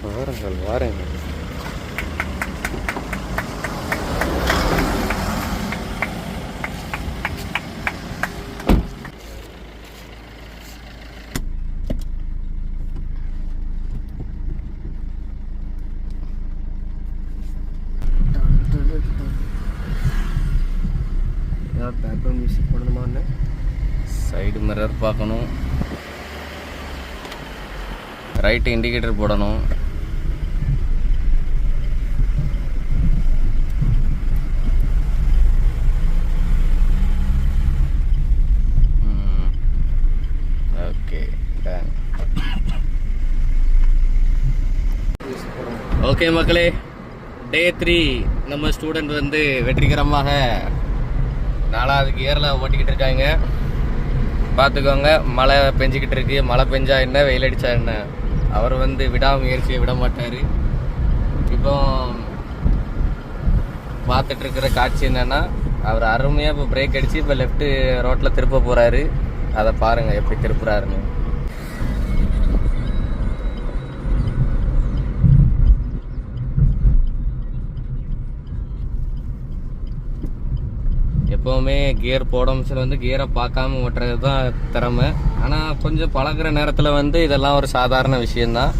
வாருங்கள் வாருங்கள். Background music போடணுமான்னு side mirror பார்க்கணும், ரைட்டு இண்டிகேட்டர் போடணும். ஓகே ஓகே மக்களே, டே 3 நம்ம ஸ்டூடெண்ட் வந்து வெற்றிகரமாக 4வது கியரில் ஓட்டிக்கிட்டு இருக்காங்க. பார்த்துக்கோங்க, மழை பெஞ்சிக்கிட்டு இருக்கு. மழை பெஞ்சா என்ன, வெயில் அடித்தா என்ன, அவர் வந்து விடாமுயற்சியை விட மாட்டார். இப்போ பார்த்துட்டு இருக்கிற காட்சி என்னென்னா, அவர் அருமையாக இப்போ பிரேக் அடித்து இப்போ லெஃப்ட்டு ரோட்டில் திருப்ப போகிறாரு. அதை பாருங்கள் எப்படி திருப்புறாருன்னு. எப்போவுமே கியர் போடம்ஸில் வந்து கியரை பார்க்காம ஓட்டுறது தான் திறமை. ஆனால் கொஞ்சம் பழகிற நேரத்தில் வந்து இதெல்லாம் ஒரு சாதாரண விஷயந்தான்.